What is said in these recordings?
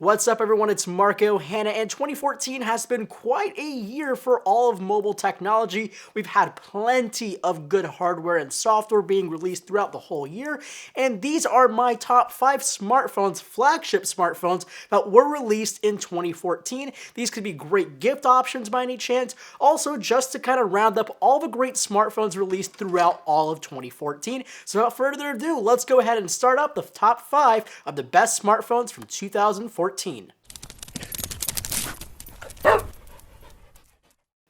What's up everyone, it's Marco Hanna, and 2014 has been quite a year for all of mobile technology. We've had plenty of good hardware and software being released throughout the whole year, and these are my top 5 smartphones, flagship smartphones, that were released in 2014. These could be great gift options by any chance, also just to kind of round up all the great smartphones released throughout all of 2014. So without further ado, let's go ahead and start up the top 5 of the best smartphones from 2014.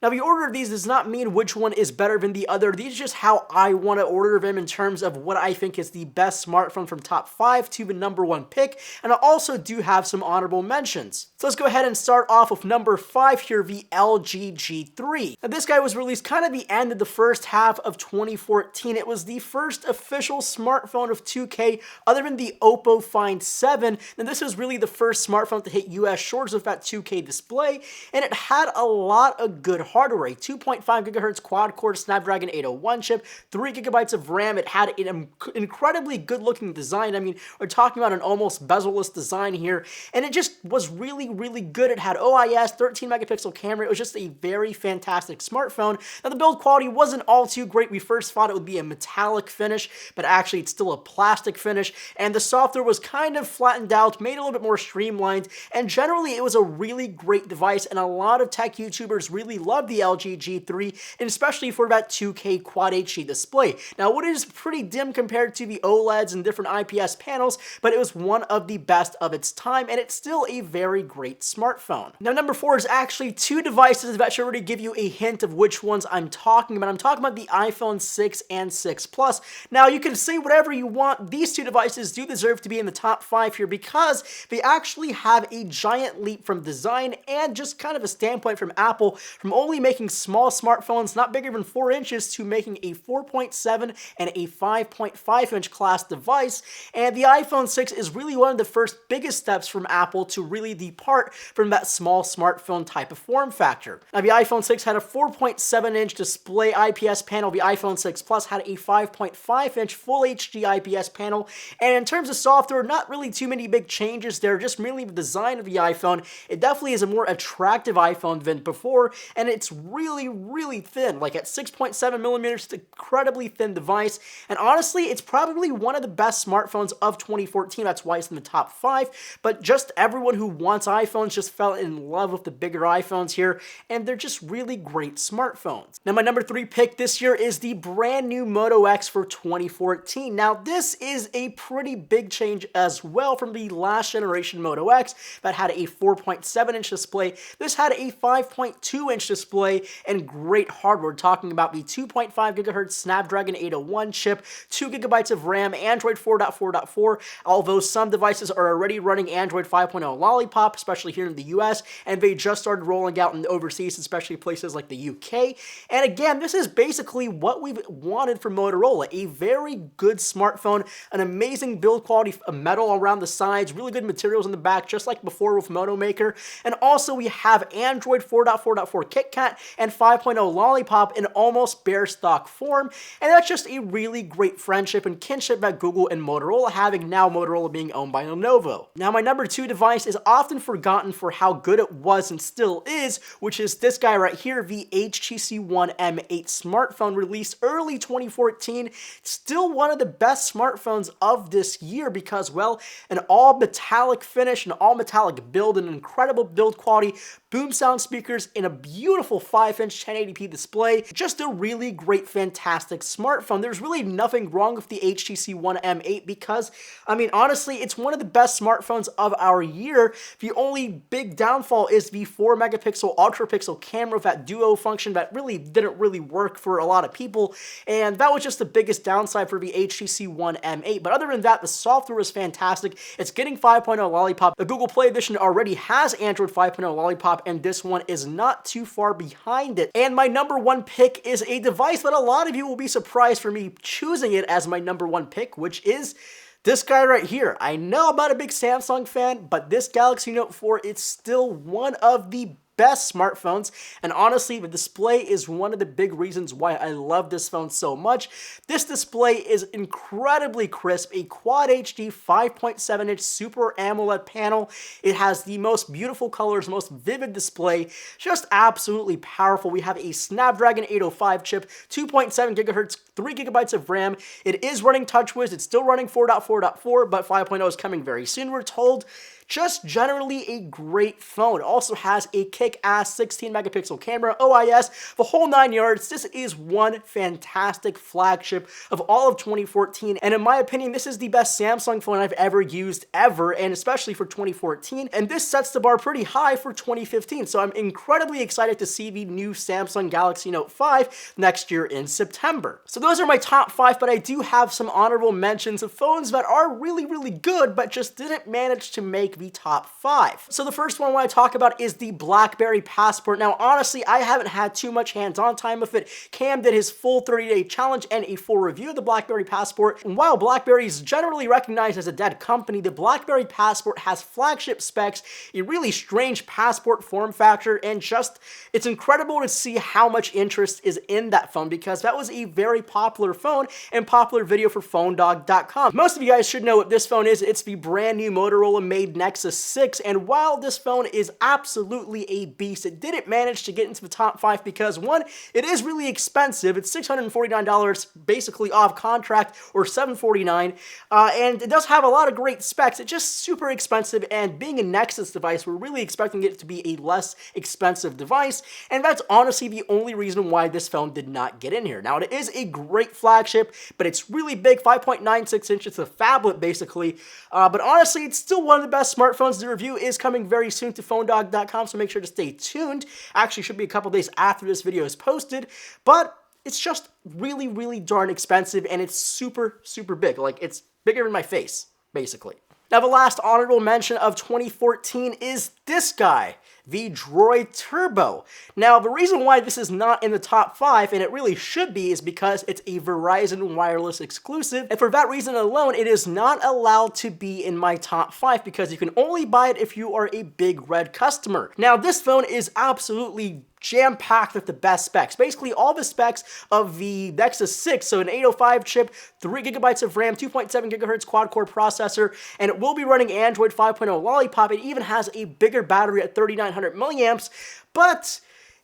Now, the order of these does not mean which one is better than the other. These are just how I want to order them in terms of what I think is the best smartphone from top 5 to the number 1 pick, and I also do have some honorable mentions. So let's go ahead and start off with number 5 here, the LG G3. Now, this guy was released kind of the end of the first half of 2014. It was the first official smartphone of 2K other than the Oppo Find 7, and this was really the first smartphone to hit US shores with that 2K display, and it had a lot of good hardware, a 2.5 gigahertz quad-core Snapdragon 801 chip, 3 gigabytes of RAM. It had an incredibly good-looking design. I mean, we're talking about an almost bezel-less design here, and it just was really, really good. It had OIS, 13-megapixel camera. It was just a very fantastic smartphone. Now, the build quality wasn't all too great. We first thought it would be a metallic finish, but actually it's still a plastic finish, and the software was kind of flattened out, made a little bit more streamlined, and generally it was a really great device, and a lot of tech YouTubers really loved the LG G3, and especially for that 2K Quad HD display. Now, it is pretty dim compared to the OLEDs and different IPS panels, but it was one of the best of its time, and it's still a very great smartphone. Now, number 4 is actually 2 devices that should already give you a hint of which ones I'm talking about. I'm talking about the iPhone 6 and 6 Plus. Now, you can say whatever you want. These 2 devices do deserve to be in the top 5 here because they actually have a giant leap from design and just kind of a standpoint from Apple, from only making small smartphones not bigger than 4 inches to making a 4.7 and a 5.5 inch class device. And the iPhone 6 is really one of the first biggest steps from Apple to really depart from that small smartphone type of form factor. Now, the iPhone 6 had a 4.7 inch display IPS panel. The iPhone 6 Plus had a 5.5 inch full HD IPS panel. And in terms of software, not really too many big changes there, just merely the design of the iPhone. It definitely is a more attractive iPhone than before, and it's really thin. Like at 6.7 millimeters, it's an incredibly thin device, and honestly, it's probably one of the best smartphones of 2014. That's why it's in the top 5, but just everyone who wants iPhones just fell in love with the bigger iPhones here, and they're just really great smartphones. Now, my number 3 pick this year is the brand new Moto X for 2014. Now, this is a pretty big change as well from the last generation Moto X that had a 4.7 inch display. This had a 5.2 inch display and great hardware, talking about the 2.5 gigahertz Snapdragon 801 chip, 2 gigabytes of RAM, Android 4.4.4, although some devices are already running Android 5.0 Lollipop, especially here in the US, and they just started rolling out in overseas, especially places like the UK. And again, this is basically what we've wanted from Motorola, a very good smartphone, an amazing build quality, a metal around the sides, really good materials in the back, just like before with Moto Maker, and also we have Android 4.4.4 KitKat and 5.0 Lollipop in almost bare stock form, and that's just a really great friendship and kinship that Google and Motorola having, now Motorola being owned by Lenovo. Now, my number 2 device is often forgotten for how good it was and still is, which is this guy right here, the HTC One M8 smartphone, released early 2014. Still one of the best smartphones of this year because, well, an all metallic finish, an all metallic build, an incredible build quality, boom sound speakers, in a beautiful 5-inch 1080p display. Just a really great, fantastic smartphone. There's really nothing wrong with the HTC One M8 because, I mean, honestly, it's one of the best smartphones of our year. The only big downfall is the 4-megapixel ultra-pixel camera, that duo function that really didn't work for a lot of people, and that was just the biggest downside for the HTC One M8. But other than that, the software is fantastic. It's getting 5.0 Lollipop. The Google Play Edition already has Android 5.0 Lollipop, and this one is not too far behind it. And my number 1 pick is a device that a lot of you will be surprised for me choosing it as my number 1 pick, which is this guy right here. I know I'm not a big Samsung fan, but this Galaxy Note 4, it's still one of the best smartphones, and honestly, the display is one of the big reasons why I love this phone so much. This display is incredibly crisp, a Quad HD 5.7-inch Super AMOLED panel. It has the most beautiful colors, most vivid display, just absolutely powerful. We have a Snapdragon 805 chip, 2.7 gigahertz, 3 gigabytes of RAM. It is running TouchWiz. It's still running 4.4.4, but 5.0 is coming very soon, we're told. Just generally a great phone. It also has a kick-ass 16 megapixel camera, OIS, the whole 9 yards. This is one fantastic flagship of all of 2014, and in my opinion, this is the best Samsung phone I've ever used ever, and especially for 2014, and this sets the bar pretty high for 2015, so I'm incredibly excited to see the new Samsung Galaxy Note 5 next year in September. So those are my top 5, but I do have some honorable mentions of phones that are really, really good, but just didn't manage to make the top 5. So the first one I want to talk about is the BlackBerry Passport. Now, honestly, I haven't had too much hands-on time with it. Cam did his full 30-day challenge and a full review of the BlackBerry Passport. And while BlackBerry is generally recognized as a dead company, the BlackBerry Passport has flagship specs, a really strange passport form factor, and just, it's incredible to see how much interest is in that phone because that was a very popular phone and popular video for PhoneDog.com. Most of you guys should know what this phone is. It's the brand new Motorola-made Nexus 6, and while this phone is absolutely a beast, it didn't manage to get into the top 5 because, one, it is really expensive. It's $649 basically off contract, or $749, and it does have a lot of great specs. It's just super expensive, and being a Nexus device, we're really expecting it to be a less expensive device, and that's honestly the only reason why this phone did not get in here. Now, it is a great flagship, but it's really big, 5.96 inches, a phablet basically, but honestly, it's still one of the best smartphones. The review is coming very soon to PhoneDog.com, so make sure to stay tuned. Actually, should be a couple days after this video is posted, but it's just really, really darn expensive, and it's super, super big. Like, it's bigger than my face, basically. Now, the last honorable mention of 2014 is this guy, the Droid Turbo. Now, the reason why this is not in the top 5, and it really should be, is because it's a Verizon Wireless exclusive, and for that reason alone, it is not allowed to be in my top 5 because you can only buy it if you are a Big Red customer. Now, this phone is absolutely jam-packed with the best specs. Basically, all the specs of the Nexus 6, so an 805 chip, 3 gigabytes of RAM, 2.7 gigahertz quad-core processor, and it will be running Android 5.0 Lollipop. It even has a bigger battery at 3,900 milliamps, but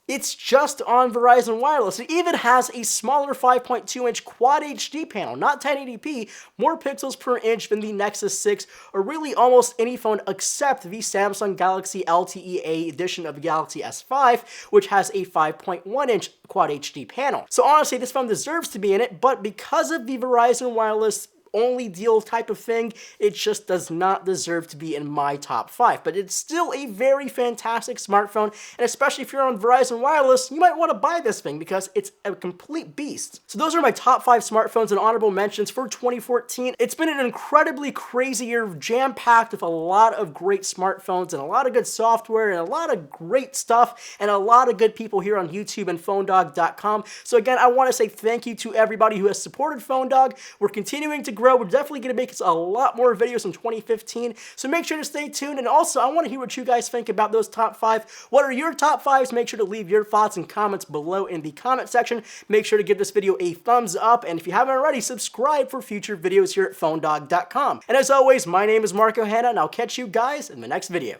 it's just on Verizon Wireless. It even has a smaller 5.2-inch Quad HD panel, not 1080p, more pixels per inch than the Nexus 6, or really almost any phone except the Samsung Galaxy LTE-A edition of the Galaxy S5, which has a 5.1-inch Quad HD panel. So honestly, this phone deserves to be in it, but because of the Verizon Wireless only deal type of thing, it just does not deserve to be in my top 5. But it's still a very fantastic smartphone, and especially if you're on Verizon Wireless, you might want to buy this thing because it's a complete beast. So those are my top 5 smartphones and honorable mentions for 2014. It's been an incredibly crazy year, jam-packed with a lot of great smartphones and a lot of good software and a lot of great stuff and a lot of good people here on YouTube and PhoneDog.com. So again, I want to say thank you to everybody who has supported PhoneDog. We're continuing to grow. We're definitely going to make a lot more videos in 2015, so make sure to stay tuned. And also, I want to hear what you guys think about those top 5. What are your top 5s? Make sure to leave your thoughts and comments below in the comment section. Make sure to give this video a thumbs up, and if you haven't already, subscribe for future videos here at PhoneDog.com. And as always, my name is Marco Hanna, and I'll catch you guys in the next video.